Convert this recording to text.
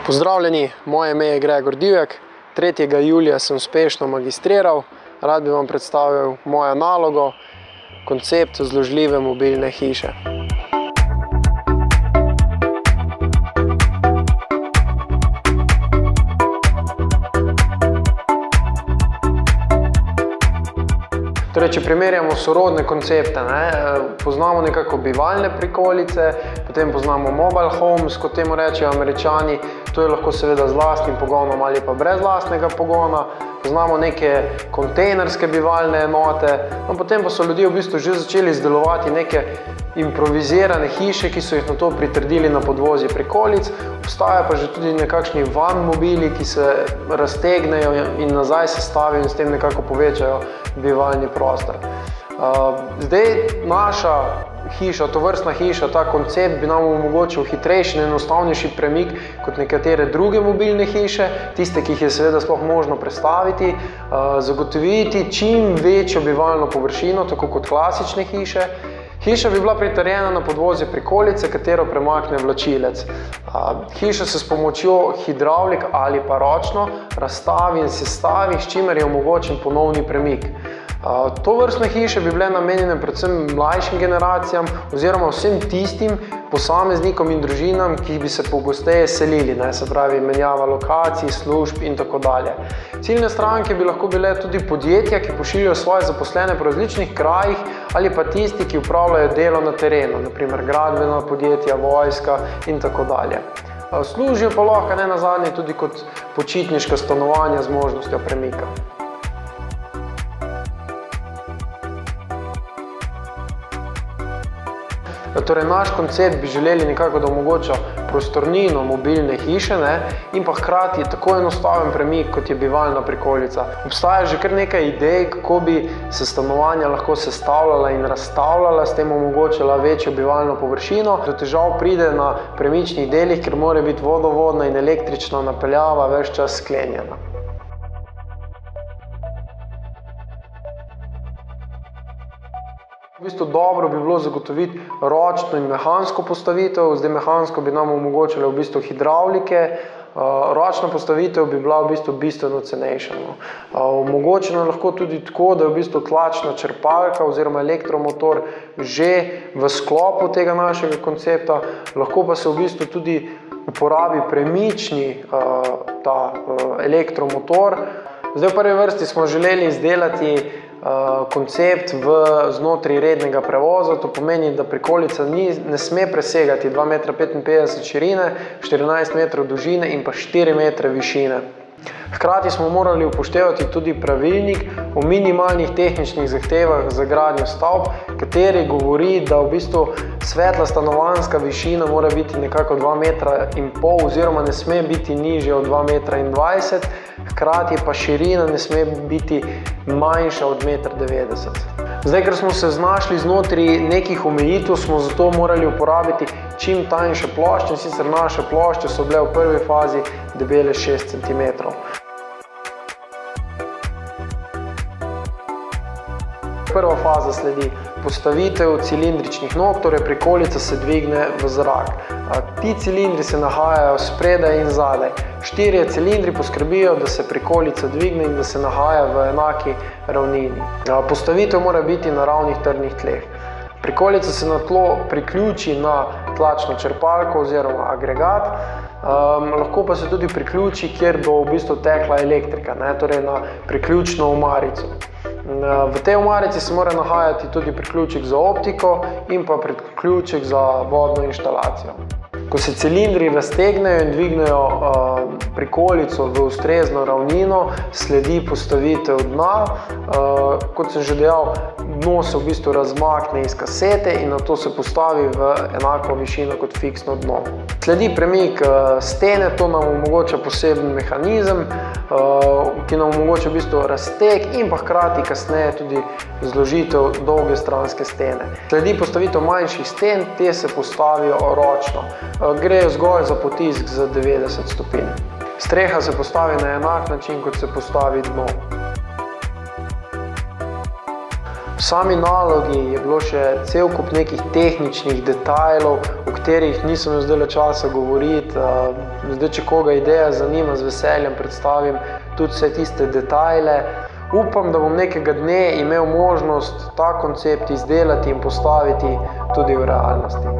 Pozdravljeni, moje ime je Gregor Divjak. 3. julija sem uspešno magistriral. Rad bi vam predstavil mojo nalogo, koncept zložljive mobilne hiše. Torej, če primerjamo sorodne koncepte, poznamo nekako bivalne prikolice, potem poznamo mobile homes, kot temu rečejo Američani, to je lahko seveda z lastnim pogonom ali pa brez lastnega pogona, poznamo neke kontejnerske bivalne enote, no potem pa so ljudje v bistvu že začeli izdelovati neke improvizirane hiše, ki so jih na to pritrdili na podvozje prikolic, obstajajo pa že tudi nekakšni van mobili, ki se raztegnejo in nazaj sestavijo in s tem nekako povečajo bivalni prostor. Zdaj naša hiša, tovrstna hiša, ta koncept bi nam omogočil hitrejši in enostavnejši premik kot nekatere druge mobilne hiše, tiste, ki jih je seveda sploh možno prestaviti, zagotoviti čim večjo bivalno površino, tako kot klasične hiše. Hiša bi bila pritrjena na podvozje prikolice, katero premakne vlačilec. Hiša se s pomočjo hidravlik ali pa ročno razstavi in sestavi, s čimer je omogočen ponovni premik. Tovrstne hiše bi bile namenjene predvsem mlajšim generacijam oziroma vsem tistim posameznikom in družinam, ki bi se pogosteje selili, se pravi menjava lokacij, služb in tako dalje. Ciljne stranke bi lahko bile tudi podjetja, ki pošiljajo svoje zaposlene po različnih krajih ali pa tisti, ki upravljajo delo na terenu, naprimer gradbena podjetja, vojska in tako dalje. Služijo pa lahko nenazadnje tudi kot počitniška stanovanja z možnostjo premika. Torej, naš koncept bi želeli nekako, da omogoča prostornino mobilne hiše in pa hkrati tako enostaven premik, kot je bivalna prikolica. Obstaja že kar nekaj idej, kako bi se stanovanja lahko sestavljala in razstavljala, s tem omogočala večjo bivalno površino. Do težav pride na premičnih delih, ker mora biti vodovodna in električna napeljava ves čas sklenjena. V bistvu dobro bi bilo zagotoviti ročno in mehansko postavitev, zdaj mehansko bi nam omogočile v bistvu hidravlike, ročna postavitev bi bila v bistvu bistveno cenejša. Omogočeno je lahko tudi tako, da je v bistvu tlačna črpalka oziroma elektromotor že v sklopu tega našega koncepta, lahko pa se v bistvu tudi uporabi premični elektromotor. Zdaj v prvi vrsti smo želeli izdelati koncept znotraj rednega prevoza, to pomeni, da prikolica ne sme presegati 2,55 m širine, 14 metrov dolžine in pa 4 metre višine. Hkrati smo morali upoštevati tudi pravilnik o minimalnih tehničnih zahtevah za gradnjo stavb, kateri govori, da v bistvu svetla stanovanjska višina mora biti nekako 2,5 metra oziroma ne sme biti nižja od 2,20 metra, hkrati pa širina ne sme biti manjša od 1,90 m. Zdaj, ker smo se znašli znotraj nekih omejitev, smo zato morali uporabiti čim tanjše plošče, in sicer naše plošče so bile v prvi fazi debele 6 cm. Prva faza sledi postavitev cilindričnih nog, torej prikolica se dvigne v zrak. Ti cilindri se nahajajo spredaj in zadaj. 4 cilindri poskrbijo, da se prikolica dvigne in da se nahaja v enaki ravnini. Postavitev mora biti na ravnih trdnih tleh. Prikolica se na tlo priključi na tlačno črpalko oziroma agregat, lahko pa se tudi priključi, kjer bo v bistvu tekla elektrika, torej na priključno omarico. V tej omarici se mora nahajati tudi priključek za optiko in pa priključek za vodno inštalacijo. Ko se cilindri raztegnejo in dvignejo prikolico v ustrezno ravnino, sledi postavitev dna. Kot sem že dejal, dno se v bistvu razmakne iz kasete in nato se postavi v enako višino kot fiksno dno. Sledi premik stene, to nam omogoča poseben mehanizem, ki nam omogoča v bistvu razteg in pa hkrati kasneje tudi zložitev dolge stranske stene. Sledi postavitev manjših sten, te se postavijo ročno. Gre zgolj za potisk za 90 stopinj. Streha se postavi na enak način, kot se postavi dno. V sami nalogi je bilo še cel kup nekih tehničnih detajlov, o katerih nisem imel zdaj časa govoriti. Zdaj, če koga ideja zanima, z veseljem predstavim tudi vse tiste detajle. Upam, da bom nekega dne imel možnost ta koncept izdelati in postaviti tudi v realnosti.